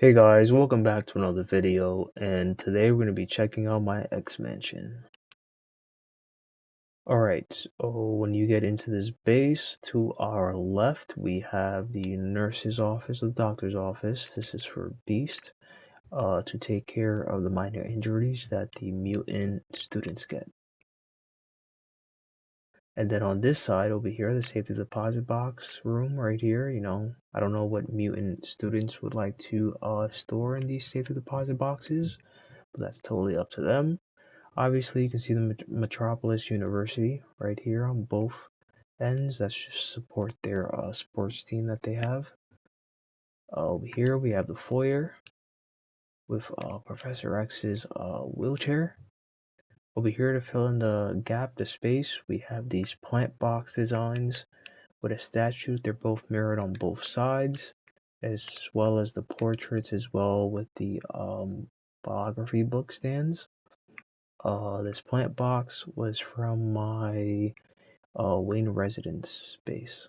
Hey guys, welcome back to another video, and today we're going to be checking out my X mansion. Alright, so when you get into this base, to our left we have the nurse's office, the doctor's office. This is for Beast, to take care of the minor injuries that the mutant students get. And then on this side over here, the safety deposit box room right here, I don't know what mutant students would like to store in these safety deposit boxes, but that's totally up to them. Obviously, you can see the Metropolis University right here on both ends. That's just support their sports team that they have. Over here we have the foyer with Professor X's wheelchair. Over here to fill in the gap, the space, we have these plant box designs with a statue. They're both mirrored on both sides, as well as the portraits as well with the biography book stands. This plant box was from my Wayne residence space.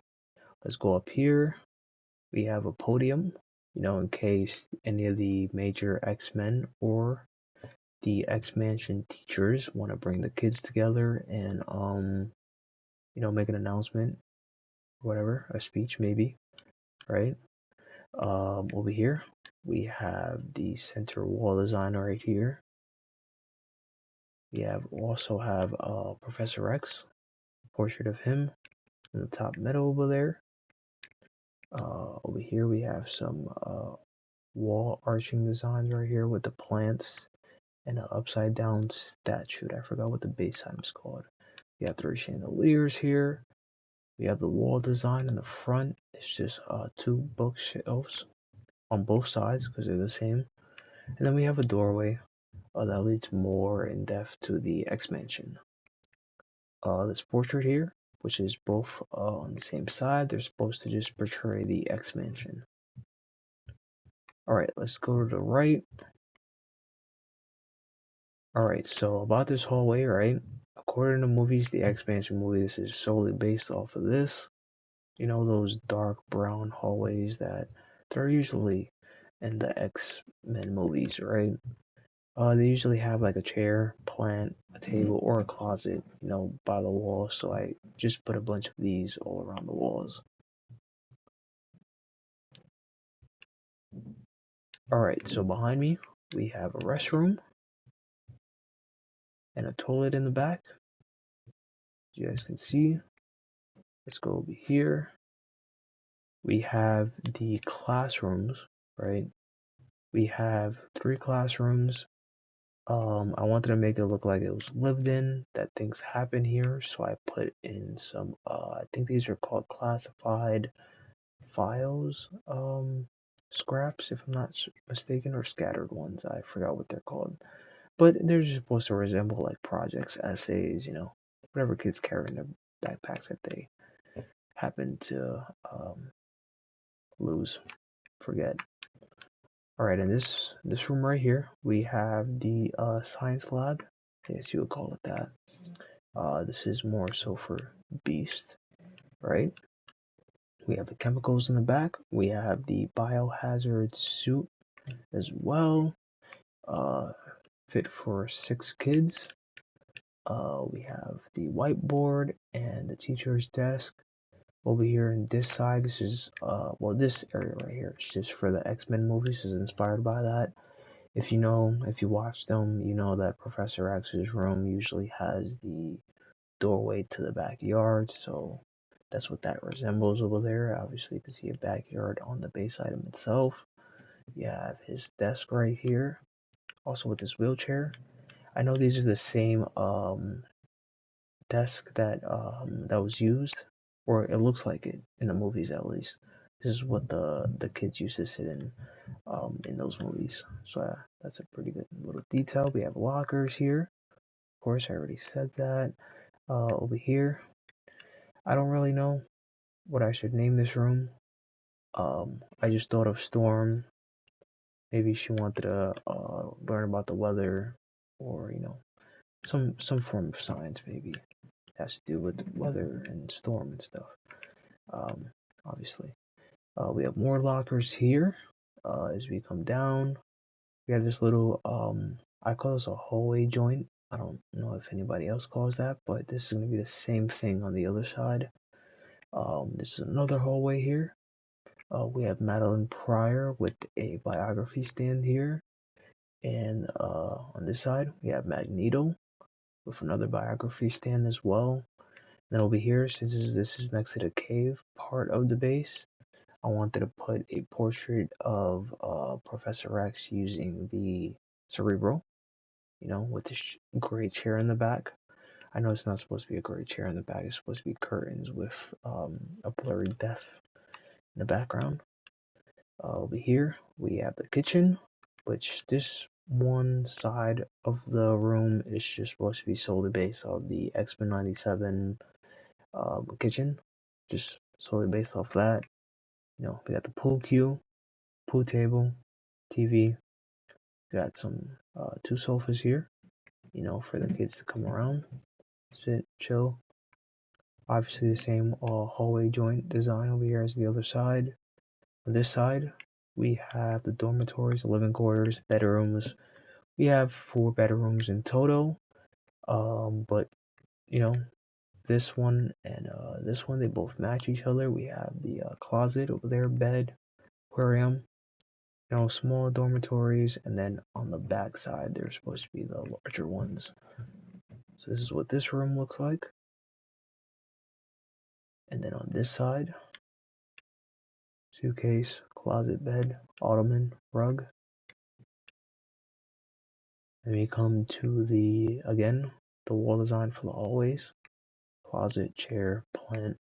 Let's go up here. We have a podium, in case any of the major X-Men or the X-Mansion teachers want to bring the kids together and make an announcement, whatever, a speech maybe, right? Over here we have the center wall design right here. We also have Professor X, portrait of him in the top middle over there. Over here we have some wall arching designs right here with the plants and an upside down statue. I forgot what the base time is called. We have three chandeliers here. We have the wall design in the front. It's just two bookshelves on both sides because they're the same. And then we have a doorway that leads more in depth to the X Mansion. This portrait here, which is both on the same side, they're supposed to just portray the X Mansion. Alright, let's go to the right. Alright, so about this hallway, right? According to movies, the X Mansion movie, this is solely based off of this. You know, those dark brown hallways that they're usually in the X-Men movies, right? They usually have like a chair, plant, a table, or a closet, by the wall. So I just put a bunch of these all around the walls. Alright, so behind me, we have a restroom and a toilet in the back. As you guys can see, let's go over here. We have the classrooms, right? We have 3 classrooms. I wanted to make it look like it was lived in, that things happen here, so I put in some, I think these are called classified files, scraps, if I'm not mistaken, or scattered ones. I forgot what they're called. But they're just supposed to resemble like projects, essays, whatever kids carry in their backpacks that they happen to lose, forget. Alright, in this room right here, we have the science lab. I guess you would call it that. This is more so for Beast, right? We have the chemicals in the back. We have the biohazard suit as well. Fit for 6 kids. We have the whiteboard and the teacher's desk. Over here in this side, this is, this area right here, it's just for the X-Men movies, is inspired by that. If you watch them, you know that Professor X's room usually has the doorway to the backyard, so that's what that resembles over there. Obviously, you can see a backyard on the base item itself. You have his desk right here, also with his wheelchair. I know these are the same desk that was used, or it looks like it in the movies at least. This is what the kids used to sit in those movies. So that's a pretty good little detail. We have lockers here. Of course, I already said that. Over here, I don't really know what I should name this room. I just thought of Storm. Maybe she wanted to learn about the weather, or some form of science. Maybe it has to do with the weather and storm and stuff. Obviously, we have more lockers here. as we come down, we have this little, I call this a hallway joint. I don't know if anybody else calls that, but this is going to be the same thing on the other side. This is another hallway here. We have Madeline Pryor with a biography stand here. And on this side, we have Magneto with another biography stand as well. Then over here, since this is next to the cave part of the base, I wanted to put a portrait of Professor X using the Cerebro, with this gray chair in the back. I know it's not supposed to be a gray chair in the back, it's supposed to be curtains with a blurry death in the background. Over here, we have the kitchen, which this one side of the room is just supposed to be solely based off the X-Men 97 kitchen, just solely based off that. We got the pool cue, pool table, TV. We got some 2 sofas here, for the kids to come around, sit, chill. Obviously the same hallway joint design over here as the other side. On this side, we have the dormitories, the living quarters, bedrooms. We have 4 bedrooms in total, but this one and this one, they both match each other. We have the closet over there, bed, aquarium, small dormitories, and then on the back side, they're supposed to be the larger ones. So this is what this room looks like. And then on this side, suitcase, closet, bed, ottoman, rug. Then we come to the wall design for the hallways. Closet, chair, plant.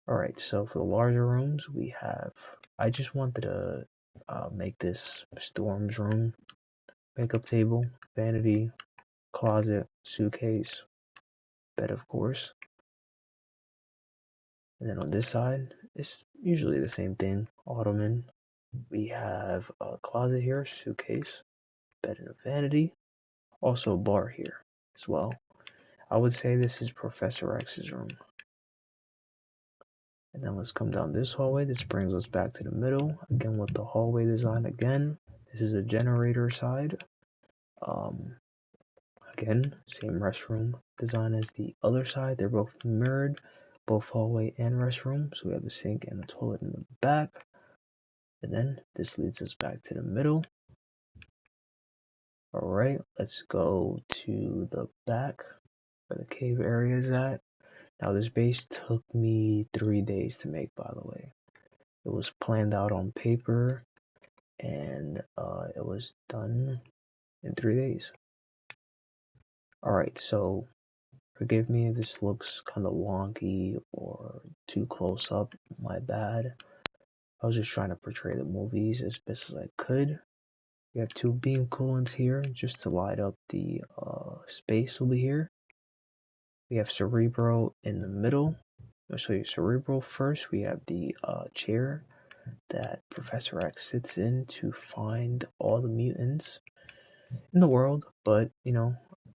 Alright, so for the larger rooms, I just wanted to make this Storm's room. Makeup table, vanity, closet, suitcase, bed of course. And then on this side, it's usually the same thing. Ottoman. We have a closet here, suitcase, bed and a vanity. Also a bar here as well. I would say this is Professor X's room. And then let's come down this hallway. This brings us back to the middle. Again with the hallway design again. This is a generator side. Again, same restroom design as the other side. They're both mirrored, both hallway and restroom. So we have the sink and the toilet in the back. And then this leads us back to the middle. Alright, let's go to the back where the cave area is at. Now this base took me 3 days to make, by the way. It was planned out on paper and it was done in 3 days. Alright, so forgive me if this looks kind of wonky or too close up, my bad. I was just trying to portray the movies as best as I could. We have 2 beam coolants here just to light up the space over here. We have Cerebro in the middle. I'll show you Cerebro first. We have the chair that Professor X sits in to find all the mutants in the world, but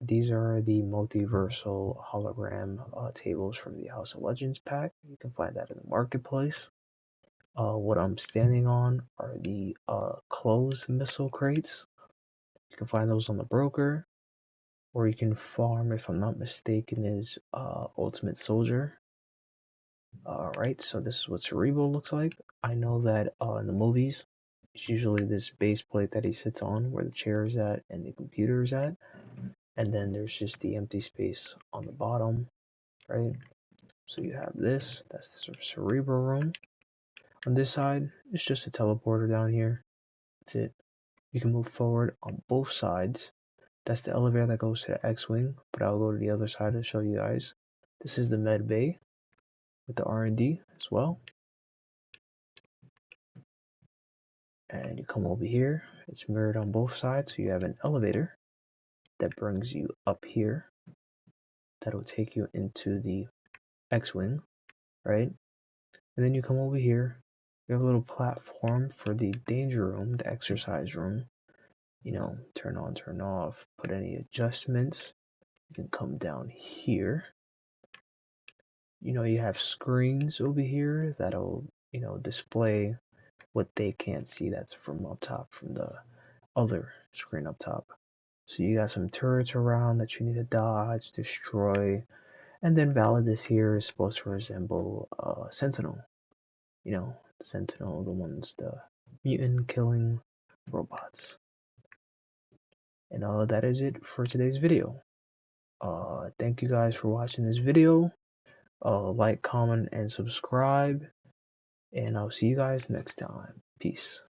these are the multiversal hologram tables from the House of Legends pack. You can find that in the marketplace. What I'm standing on are the closed missile crates. You can find those on the broker, or you can farm, if I'm not mistaken, is Ultimate Soldier. Alright, so this is what Cerebro looks like. I know that in the movies, it's usually this base plate that he sits on where the chair is at and the computer is at. And then there's just the empty space on the bottom, right? So you have this, that's the Cerebro room. On this side, it's just a teleporter down here. That's it. You can move forward on both sides. That's the elevator that goes to the X-Wing, but I'll go to the other side to show you guys. This is the med bay with the R&D as well. And you come over here, it's mirrored on both sides, so you have an elevator that brings you up here. That'll take you into the X-Wing, right? And then you come over here, you have a little platform for the danger room, the exercise room. Turn on, turn off, put any adjustments. You can come down here. You have screens over here that'll, display what they can't see that's from up top, from the other screen up top. So you got some turrets around that you need to dodge, destroy, and then Validus here is supposed to resemble Sentinel. You know, Sentinel, the ones, the mutant killing robots. And that is it for today's video. Thank you guys for watching this video. Like, comment, and subscribe. And I'll see you guys next time. Peace.